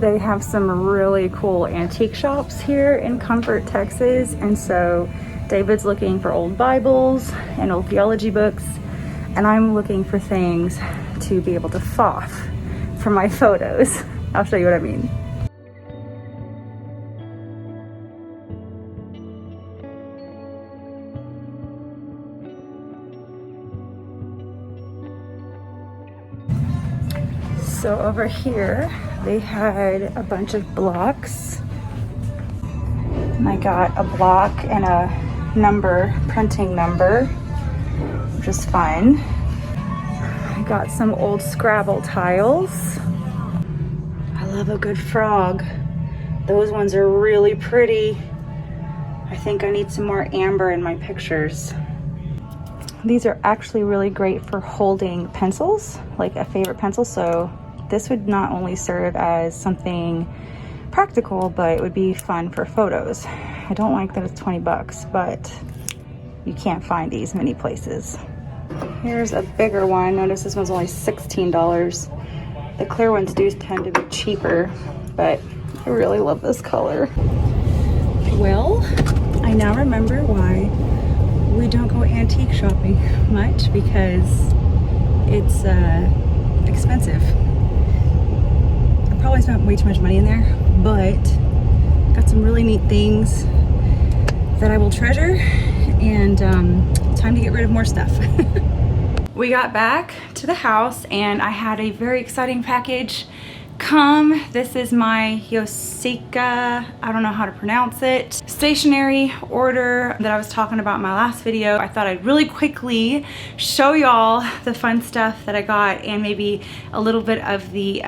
they have some really cool antique shops here in Comfort, Texas. And so David's looking for old Bibles and old theology books, and I'm looking for things to be able to FOF for my photos. I'll show you what I mean. So over here, they had a bunch of blocks. And I got a block and a number, printing number, which is fun. I got some old Scrabble tiles. I love a good frog. Those ones are really pretty. I think I need some more amber in my pictures. These are actually really great for holding pencils, like a favorite pencil. So this would not only serve as something practical, but it would be fun for photos. I don't like that it's 20 bucks, but you can't find these many places. Here's a bigger one. Notice this one's only $16. The clear ones do tend to be cheaper, but I really love this color. Well, I now remember why we don't go antique shopping much, because it's expensive. I probably spent way too much money in there, but got some really neat things that I will treasure, and time to get rid of more stuff. We got back to the house and I had a very exciting package come. This is my xoxo, I don't know how to pronounce it, stationery order that I was talking about in my last video. I thought I'd really quickly show y'all the fun stuff that I got, and maybe a little bit of the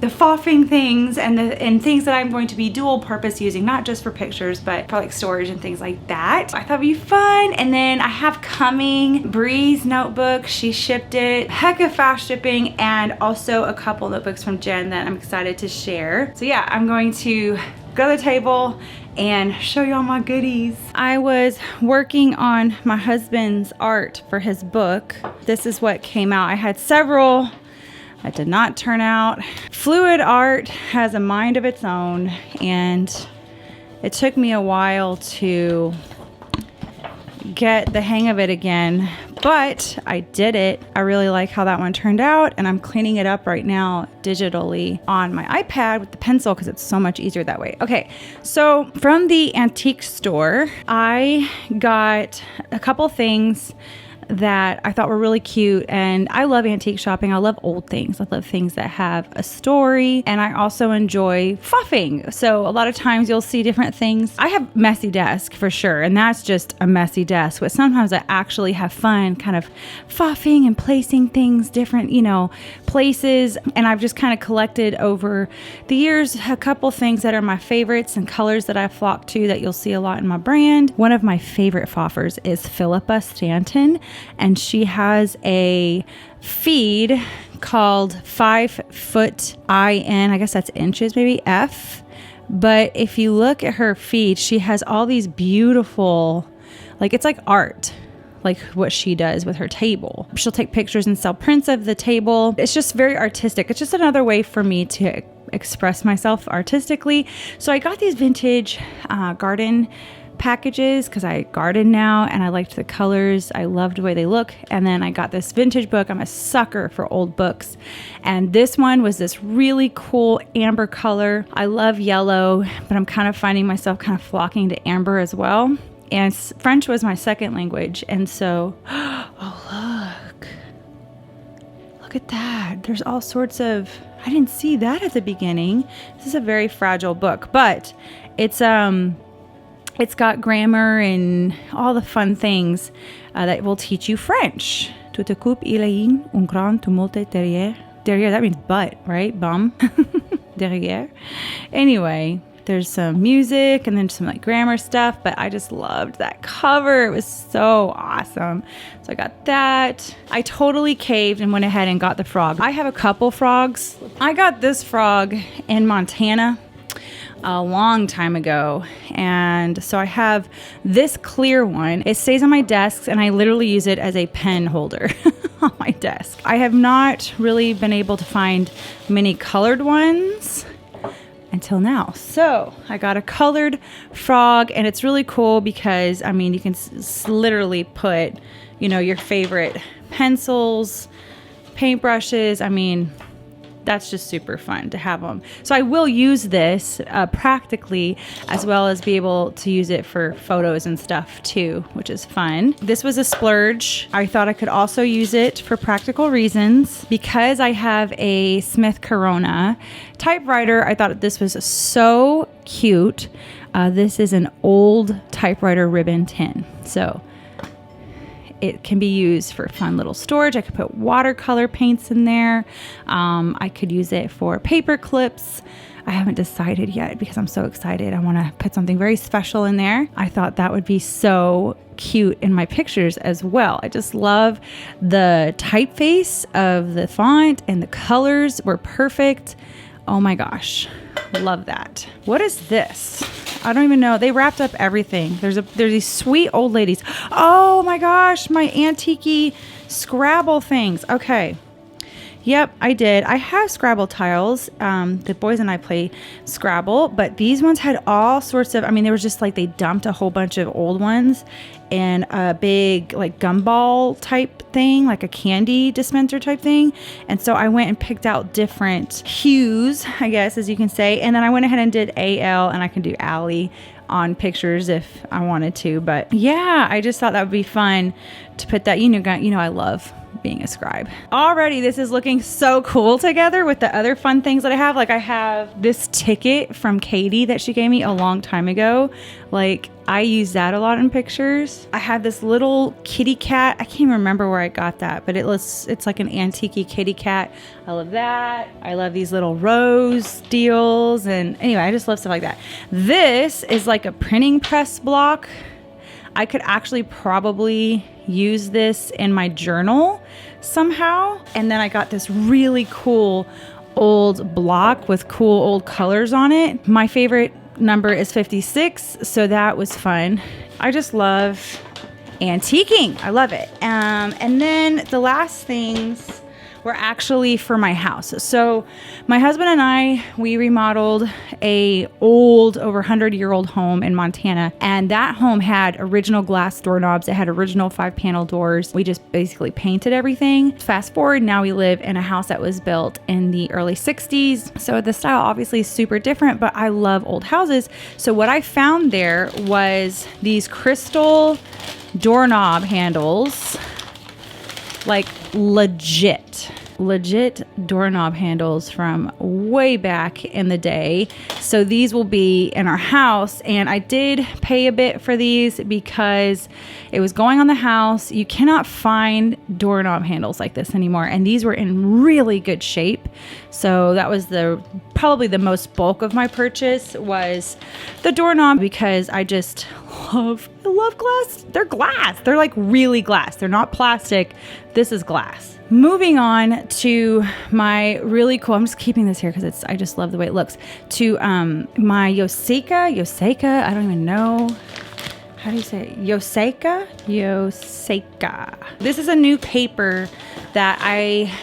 foffing things and things that I'm going to be dual purpose using, not just for pictures, but for like storage and things like that. I thought it'd be fun. And then I have coming Bree's notebook. She shipped it, heck of fast shipping, and also a couple notebooks from Jen that I'm excited to share. So yeah, I'm going to go to the table and show y'all my goodies. I was working on my husband's art for his book. This is what came out. I had several that did not turn out. Fluid art has a mind of its own, and it took me a while to get the hang of it again, but I did it. I really like how that one turned out, and I'm cleaning it up right now digitally on my iPad with the pencil because it's so much easier that way. Okay, so from the antique store, I got a couple things that I thought were really cute, and I love antique shopping. I love old things. I love things that have a story, and I also enjoy fluffing. So a lot of times you'll see different things. I have messy desk for sure, and that's just a messy desk, but sometimes I actually have fun kind of fluffing and placing things different, you know, places. And I've just kind of collected over the years a couple things that are my favorites and colors that I flock to that you'll see a lot in my brand. One of my favorite fluffers is Philippa Stanton, and she has a feed called 5 foot IN, I guess that's inches, maybe F. But if you look at her feed, she has all these beautiful, like it's like art, like what she does with her table. She'll take pictures and sell prints of the table. It's just very artistic. It's just another way for me to express myself artistically. So I got these vintage garden packages because I garden now and I liked the colors. I loved the way they look. And then I got this vintage book. I'm a sucker for old books. And this one was this really cool amber color. I love yellow, but I'm kind of finding myself kind of flocking to amber as well. And French was my second language. And so, oh, look at that. There's all sorts of, I didn't see that at the beginning. This is a very fragile book, but it's got grammar and all the fun things that will teach you French. Tout à coup, il y a un grand tumulte derrière. Derrière, that means butt, right? Bum. Derrière. Anyway, there's some music and then some like grammar stuff, but I just loved that cover. It was so awesome. So I got that. I totally caved and went ahead and got the frog. I have a couple frogs. I got this frog in Montana a long time ago, and so I have this clear one. It stays on my desk and I literally use it as a pen holder on my desk. I have not really been able to find many colored ones, until now. So I got a colored frog, and it's really cool because, I mean, you can literally put, you know, your favorite pencils, paintbrushes. I mean, that's just super fun to have them. So I will use this practically, as well as be able to use it for photos and stuff too, which is fun. This was a splurge. I thought I could also use it for practical reasons. Because I have a Smith Corona typewriter, I thought this was so cute. This is an old typewriter ribbon tin. So it can be used for fun little storage. I could put watercolor paints in there. I could use it for paper clips. I haven't decided yet because I'm so excited. I want to put something very special in there. I thought that would be so cute in my pictures as well. I just love the typeface of the font, and the colors were perfect. Oh my gosh, love that. What is this? I don't even know. They wrapped up everything. There's these sweet old ladies. Oh my gosh, my antique Scrabble things. Okay. Yep, I did. I have Scrabble tiles. The boys and I play Scrabble, but these ones had all sorts of, I mean, they were just like, they dumped a whole bunch of old ones and a big like gumball type thing, like a candy dispenser type thing. And so I went and picked out different hues, I guess, as you can say. And then I went ahead and did AL, and I can do Allie on pictures if I wanted to. But yeah, I just thought that would be fun to put that, you know, I love being a scribe. Already, this is looking so cool together with the other fun things that I have. Like I have this ticket from Katie that she gave me a long time ago. Like I use that a lot in pictures. I have this little kitty cat. I can't even remember where I got that, but it's like an antique kitty cat. I love that. I love these little rose deals. And anyway, I just love stuff like that. This is like a printing press block. I could actually probably use this in my journal somehow. And then I got this really cool old block with cool old colors on it. My favorite number is 56, so that was fun. I just love antiquing. I love it. And then the last things were actually for my house. So my husband and I, we remodeled a old, over 100-year-old home in Montana, and that home had original glass doorknobs. It had original 5-panel doors. We just basically painted everything. Fast forward, now we live in a house that was built in the early 60s. So the style obviously is super different, but I love old houses. So what I found there was these crystal doorknob handles, like legit doorknob handles from way back in the day. So these will be in our house, and I did pay a bit for these because it was going on the house. You cannot find doorknob handles like this anymore, and these were in really good shape. So that was probably the most bulk of my purchase was the doorknob, because I love glass. They're glass. They're like really glass. They're not plastic. This is glass. Moving on to my really cool, I'm just keeping this here because I just love the way it looks, to my Yoseka, I don't even know. How do you say it? Yoseka. This is a new paper that I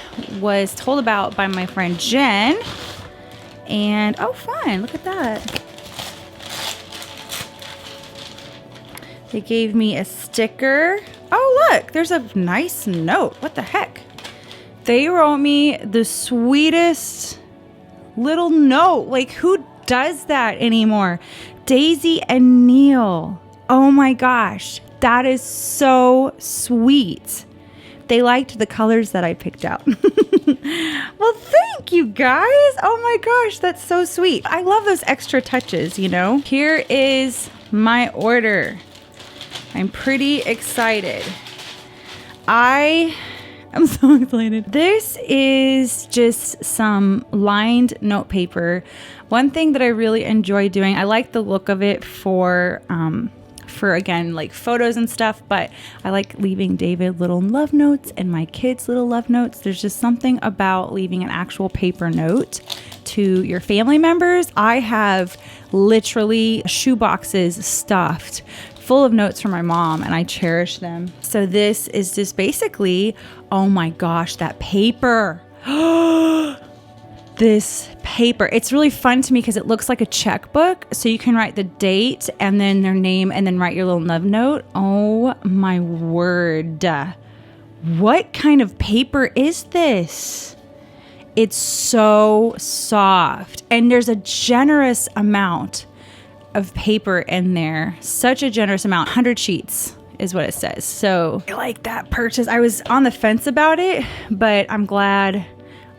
was told about by my friend Jen. And oh, fun. Look at that. They gave me a sticker. Oh, look, there's a nice note. What the heck? They wrote me the sweetest little note. Like, who does that anymore? Daisy and Neil. Oh my gosh, that is so sweet. They liked the colors that I picked out. Well, thank you guys. Oh my gosh, that's so sweet. I love those extra touches, you know? Here is my order. I'm pretty excited. I'm so excited. This is just some lined note paper. One thing that I really enjoy doing, I like the look of it for again, like photos and stuff, but I like leaving David little love notes and my kids little love notes. There's just something about leaving an actual paper note to your family members. I have literally shoe boxes stuffed full of notes from my mom, and I cherish them. So this is just basically, oh my gosh, that paper. this paper. It's really fun to me because it looks like a checkbook. So you can write the date and then their name and then write your little love note. Oh my word. What kind of paper is this? It's so soft. And there's a generous amount of paper in there. Such a generous amount. 100 sheets is what it says. So I like that purchase. I was on the fence about it, but I'm glad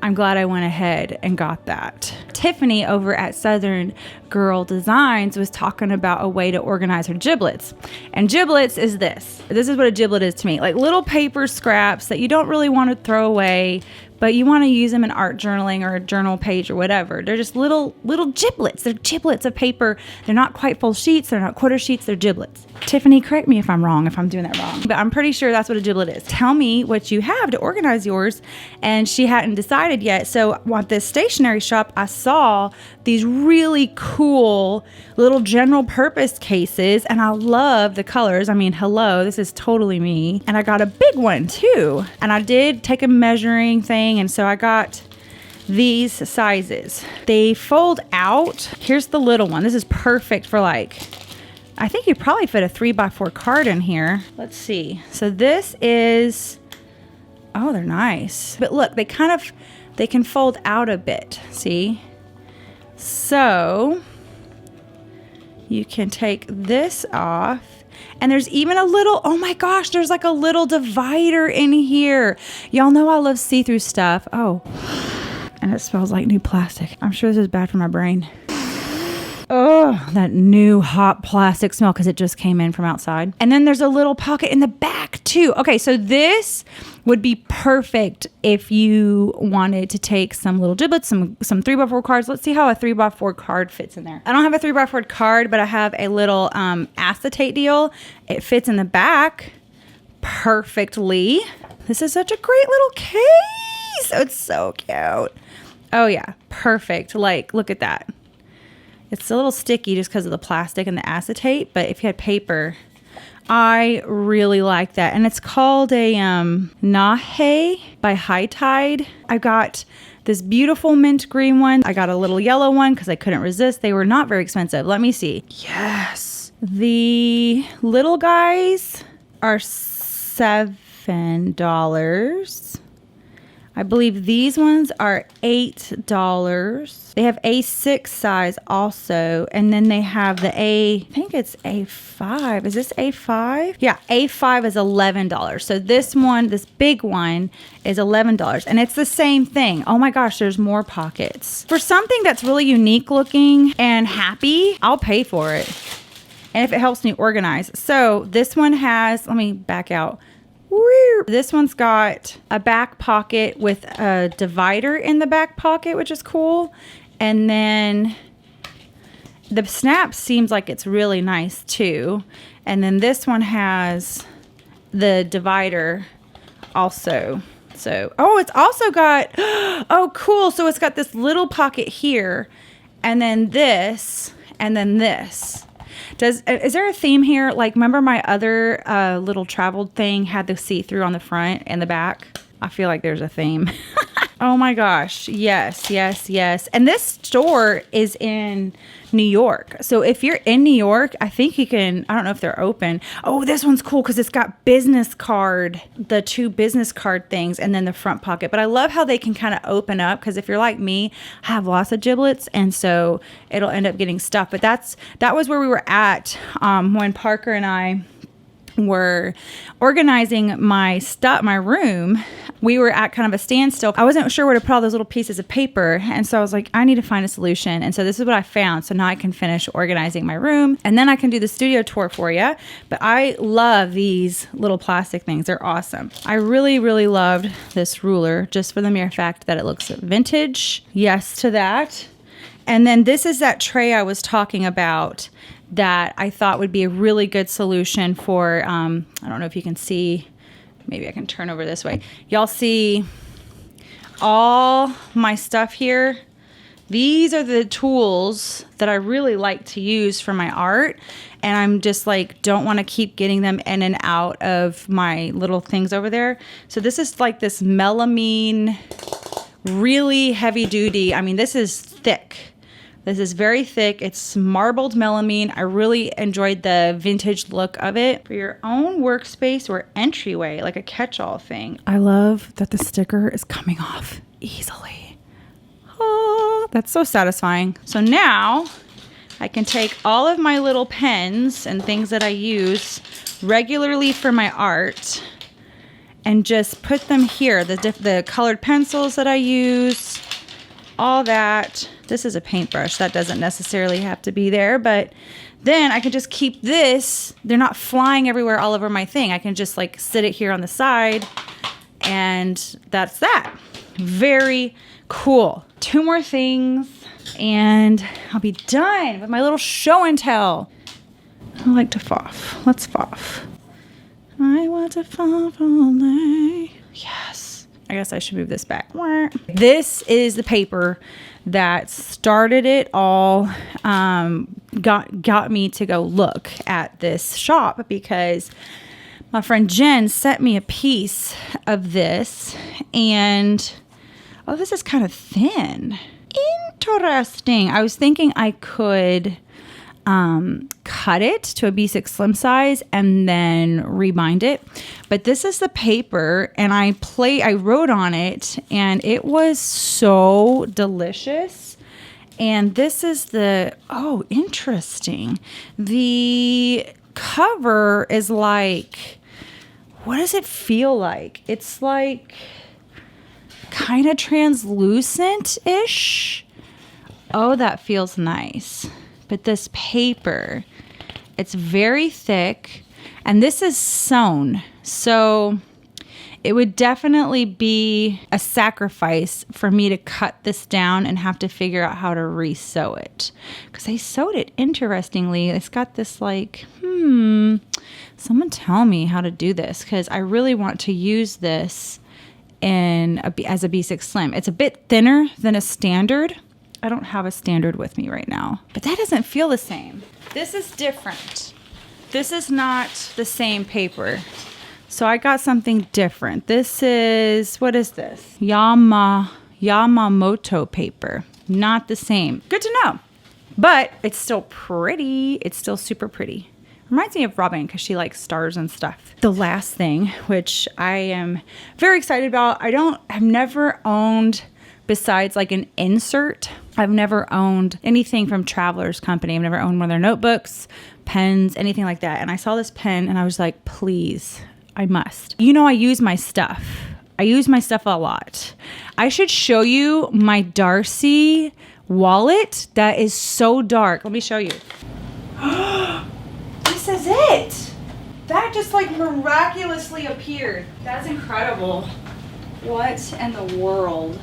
I went ahead and got that. Tiffany over at Southern Girl Designs was talking about a way to organize her giblets. And giblets is this. This is what a giblet is to me. Like little paper scraps that you don't really want to throw away, but you want to use them in art journaling or a journal page or whatever. They're just little giblets. They're giblets of paper. They're not quite full sheets. They're not quarter sheets. They're giblets. Tiffany, correct me if I'm wrong, if I'm doing that wrong. But I'm pretty sure that's what a giblet is. Tell me what you have to organize yours. And she hadn't decided yet. So at this stationery shop, I saw these really cool little general purpose cases. And I love the colors. I mean, hello, this is totally me. And I got a big one too. And I did take a measuring thing. And so I got these sizes. They fold out. Here's the little one. This is perfect for like, I think you probably fit a 3x4 card in here. Let's see. So this is, oh, they're nice. But look, they can fold out a bit. See? So you can take this off. And there's even a little, oh my gosh, there's like a little divider in here. Y'all know I love see-through stuff. Oh, and it smells like new plastic. I'm sure this is bad for my brain. Oh, that new hot plastic smell because it just came in from outside. And then there's a little pocket in the back too. Okay, so this would be perfect if you wanted to take some little giblets, some 3x4 cards. Let's see how a 3x4 card fits in there. I don't have a 3x4 card, but I have a little acetate deal. It fits in the back perfectly. This is such a great little case. Oh, it's so cute. Oh yeah, perfect. Like, look at that. It's a little sticky just because of the plastic and the acetate, but if you had paper, I really like that. And it's called a Nahe by High Tide. I got this beautiful mint green one. I got a little yellow one because I couldn't resist. They were not very expensive. Let me see. Yes. The little guys are $7. I believe these ones are $8. They have A6 size also. And then they have the I think it's A5. Is this A5? Yeah, A5 is $11. So this one, this big one is $11. And it's the same thing. Oh my gosh, there's more pockets. For something that's really unique looking and happy, I'll pay for it. And if it helps me organize. So this one has, let me back out. This one's got a back pocket with a divider in the back pocket, which is cool. And then the snap seems like it's really nice too. And then this one has the divider also. So, oh, it's also got, oh, cool. So it's got this little pocket here and then this and then this. Is there a theme here? Like, remember my other little traveled thing had the see-through on the front and the back? I feel like there's a theme. Oh my gosh. Yes, yes, yes. And this store is in New York. So if you're in New York, I think you can, I don't know if they're open. Oh, this one's cool because it's got business card, the 2 business card things, and then the front pocket. But I love how they can kind of open up because if you're like me, I have lots of giblets and so it'll end up getting stuffed. But that was where we were at when Parker and I were organizing my stuff, my room. We were at kind of a standstill. I wasn't sure where to put all those little pieces of paper. And so I was like, I need to find a solution. And so this is what I found. So now I can finish organizing my room and then I can do the studio tour for you. But I love these little plastic things. They're awesome. I really, really loved this ruler just for the mere fact that it looks vintage. Yes to that. And then this is that tray I was talking about that I thought would be a really good solution for, I don't know if you can see, maybe I can turn over this way. Y'all see all my stuff here? These are the tools that I really like to use for my art. And I'm just like, don't want to keep getting them in and out of my little things over there. So this is like this melamine really heavy duty. I mean, this is thick. This is very thick. It's marbled melamine. I really enjoyed the vintage look of it. For your own workspace or entryway, like a catch-all thing. I love that the sticker is coming off easily. Oh, that's so satisfying. So now I can take all of my little pens and things that I use regularly for my art and just put them here. The colored pencils that I use, all that. This is a paintbrush. That doesn't necessarily have to be there, but then I can just keep this. They're not flying everywhere all over my thing. I can just like sit it here on the side, and that's that. Very cool. 2 more things and I'll be done with my little show and tell. I like to faff. Let's faff. I want to faff all day. Yes. I guess I should move this back. This is the paper that started it all, got me to go look at this shop, because my friend Jen sent me a piece of this, and oh, this is kind of thin. Interesting. I was thinking I could cut it to a B6 slim size and then rebind it, but this is the paper, and I wrote on it, and it was so delicious. And this is oh, interesting. The cover is like, what does it feel like? It's like kind of translucent-ish. Oh, that feels nice. But this paper, it's very thick, and this is sewn. So it would definitely be a sacrifice for me to cut this down and have to figure out how to re-sew it. Because they sewed it interestingly. It's got this like, someone tell me how to do this, because I really want to use this as a B6 Slim. It's a bit thinner than a standard. I don't have a standard with me right now, but that doesn't feel the same. This is different. This is not the same paper. So I got something different. This is, what is this? Yamamoto paper. Not the same. Good to know. But it's still pretty. It's still super pretty. Reminds me of Robin because she likes stars and stuff. The last thing, which I am very excited about, I've never owned, besides like an insert, I've never owned anything from Traveler's Company. I've never owned one of their notebooks, pens, anything like that. And I saw this pen and I was like, please, I must. You know, I use my stuff. I use my stuff a lot. I should show you my Darcy wallet that is so dark. Let me show you. This is it. That just like miraculously appeared. That's incredible. What in the world?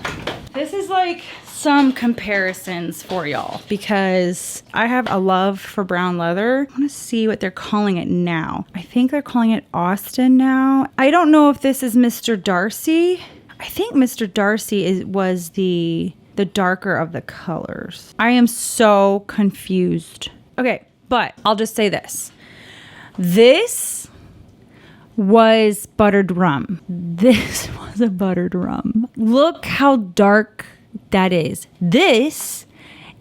This is like some comparisons for y'all, because I have a love for brown leather. I want to see what they're calling it now. I think they're calling it Austin now. I don't know if this is Mr. Darcy. I think Mr. Darcy was the darker of the colors. I am so confused. Okay, but I'll just say this. This was buttered rum. This was a buttered rum. Look how dark that is. This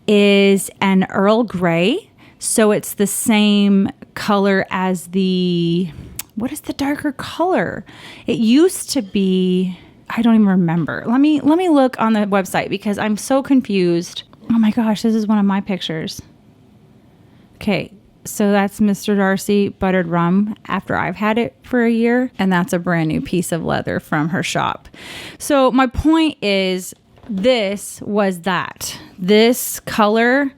is an Earl Grey. So it's the same color as what is the darker color? It used to be, I don't even remember. Let me look on the website because I'm so confused. Oh my gosh, this is one of my pictures. Okay. So that's Mr. Darcy buttered rum after I've had it for a year. And that's a brand new piece of leather from her shop. So my point is, this was that. This color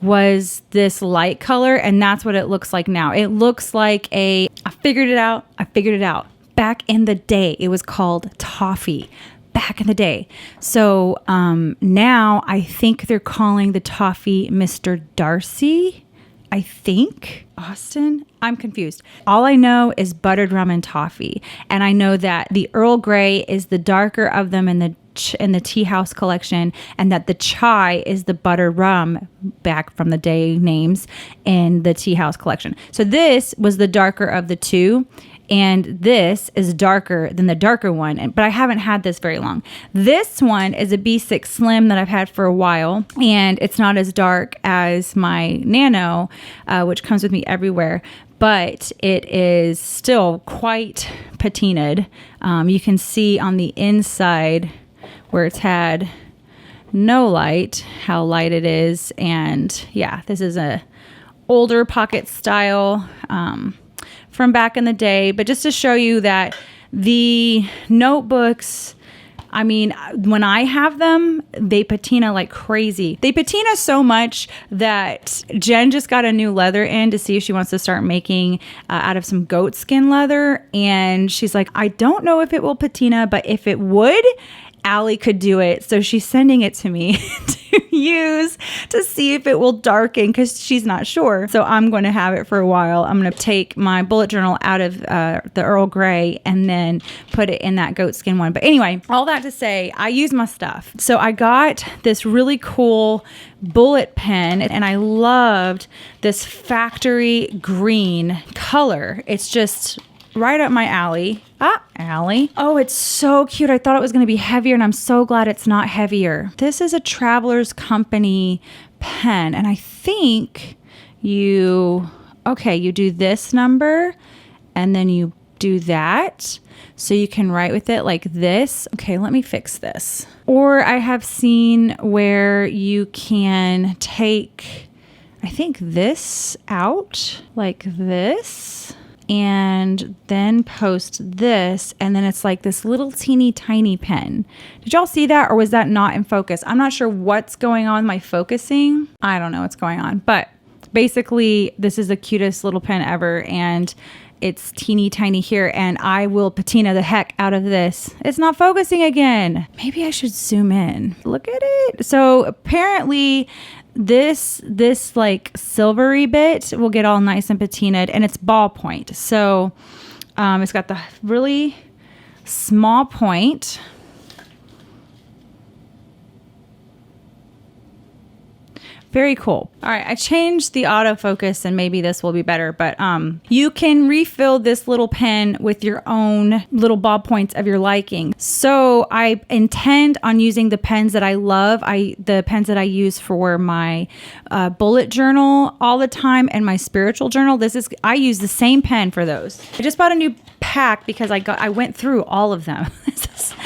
was this light color, and that's what it looks like now. It looks like I figured it out. Back in the day, it was called toffee. Back in the day. So now I think they're calling the toffee Mr. Darcy. I think. Austin? I'm confused. All I know is buttered rum and toffee. And I know that the Earl Grey is the darker of them in the Tea House collection, and that the chai is the buttered rum, back from the day names, in the Tea House collection. So this was the darker of the two. And this is darker than the darker one, but I haven't had this very long. This one is a B6 Slim that I've had for a while, and it's not as dark as my Nano, which comes with me everywhere, but it is still quite patinaed. You can see on the inside where it's had no light, how light it is. And yeah, this is a older pocket style, from back in the day, but just to show you that the notebooks, I mean, when I have them, they patina like crazy. They patina so much that Jen just got a new leather in to see if she wants to start making out of some goat skin leather. And she's like, I don't know if it will patina, but if it would, Allie could do it. So she's sending it to me to use to see if it will darken, because she's not sure. So I'm going to have it for a while. I'm going to take my bullet journal out of the Earl Grey and then put it in that goat skin one. But anyway, all that to say, I use my stuff. So I got this really cool bullet pen, and I loved this factory green color. It's just right up my alley. Alley. Oh, it's so cute. I thought it was going to be heavier, and I'm so glad it's not heavier. This is a Traveler's Company pen, and I think you do this number, and then you do that, so you can write with it like this. Okay, let me fix this. Or I have seen where you can take, I think, this out like this, and then post this, and then it's like this little teeny tiny pen. Did y'all see that, or was that not in focus? I'm not sure what's going on with my focusing. I don't know what's going on, but basically this is the cutest little pen ever, and it's teeny tiny here, and I will patina the heck out of this. It's not focusing again. Maybe I should zoom in. Look at it. So apparently this like silvery bit will get all nice and patinaed, and it's ballpoint. So it's got the really small point. Very cool. All right, I changed the autofocus, and maybe this will be better, but you can refill this little pen with your own little ballpoints of your liking. So I intend on using the pens that I love. The pens that I use for my bullet journal all the time and my spiritual journal. I use the same pen for those. I just bought a new pack because I went through all of them.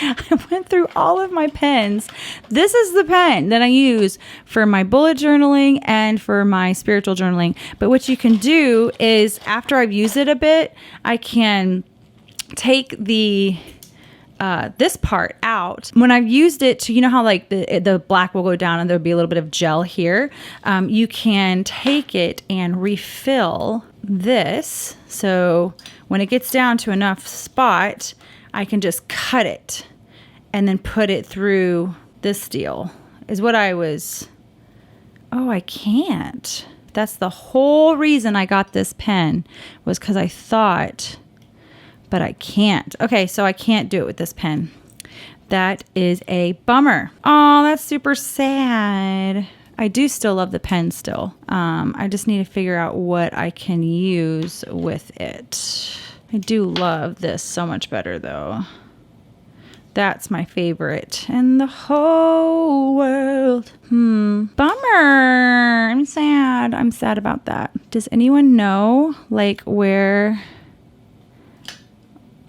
I went through all of my pens. This is the pen that I use for my bullet journaling and for my spiritual journaling. But what you can do is, after I've used it a bit, I can take the this part out. When I've used it to, you know how like the black will go down and there'll be a little bit of gel here. You can take it and refill this. So when it gets down to enough spot, I can just cut it and then put it through this deal is what I was. Oh, I can't. That's the whole reason I got this pen, was because I thought, but I can't. Okay, so I can't do it with this pen. That is a bummer. Oh, that's super sad. I do still love the pen still. I just need to figure out what I can use with it. I do love this so much better though. That's my favorite in the whole world. Bummer. I'm sad. I'm sad about that. Does anyone know like where,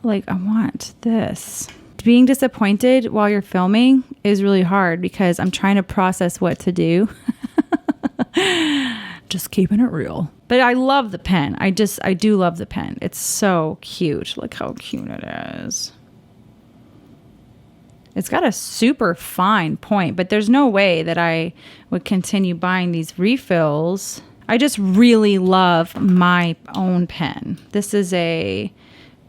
like I want this. Being disappointed while you're filming is really hard because I'm trying to process what to do. Just keeping it real. But I love the pen. I do love the pen. It's so cute. Look how cute it is. It's got a super fine point, but there's no way that I would continue buying these refills. I just really love my own pen. This is a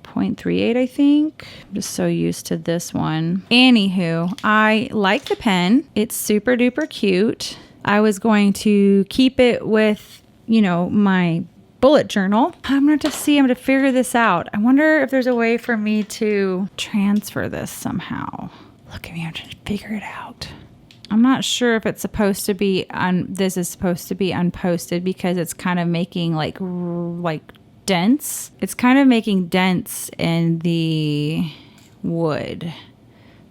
0.38, I think. I'm just so used to this one. Anywho, I like the pen. It's super duper cute. I was going to keep it with, you know, my bullet journal. I'm going to figure this out. I wonder if there's a way for me to transfer this somehow. Look at me, I'm trying to figure it out. I'm not sure if it's supposed to be this is supposed to be unposted because it's kind of making like dents. It's kind of making dents in the wood.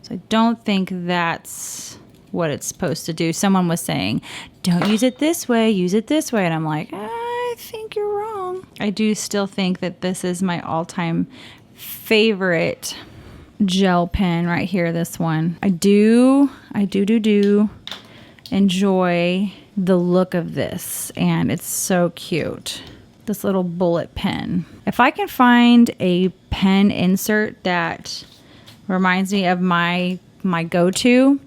So I don't think that's what it's supposed to do. Someone was saying, don't use it this way, use it this way. And I'm like, I think you're wrong. I do still think that this is my all-time favorite gel pen right here, this one. I do enjoy the look of this, and it's so cute. This little bullet pen. If I can find a pen insert that reminds me of my go-to,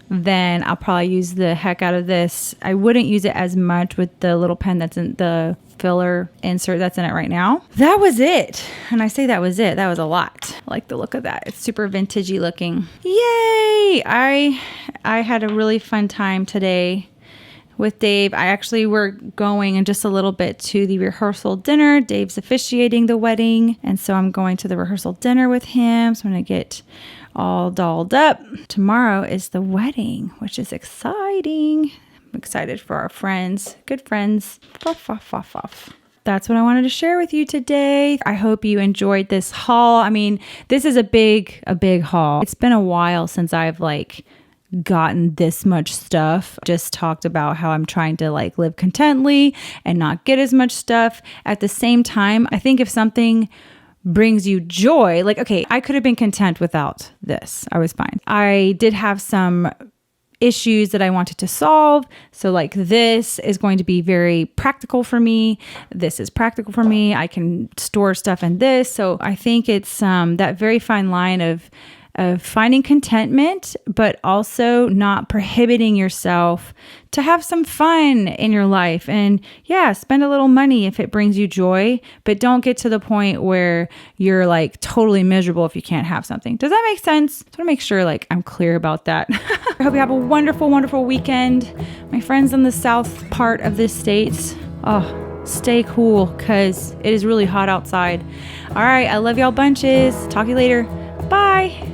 then I'll probably use the heck out of this. I wouldn't use it as much with the little pen that's in the filler insert that's in it right now. That was it. And I say that was it. That was a lot. I like the look of that. It's super vintagey looking. Yay! I had a really fun time today with Dave. I actually were going in just a little bit to the rehearsal dinner. Dave's officiating the wedding, and so I'm going to the rehearsal dinner with him. So I'm gonna get all dolled up. Tomorrow is the wedding, which is exciting. I'm excited for our friends, good friends. That's what I wanted to share with you today. I hope you enjoyed this haul. I mean, this is a big haul. It's been a while since I've gotten this much stuff. Just talked about how I'm trying to live contently and not get as much stuff. At the same time, I think if something brings you joy, okay, I could have been content without this. I was fine. I did have some issues that I wanted to solve. So this is going to be very practical for me. This is practical for me. I can store stuff in this. So I think it's that very fine line of finding contentment, but also not prohibiting yourself to have some fun in your life. And yeah, spend a little money if it brings you joy, but don't get to the point where you're totally miserable if you can't have something. Does that make sense? I want to make sure I'm clear about that. I hope you have a wonderful, wonderful weekend. My friends in the south part of this state, stay cool because it is really hot outside. All right, I love y'all bunches. Talk to you later. Bye.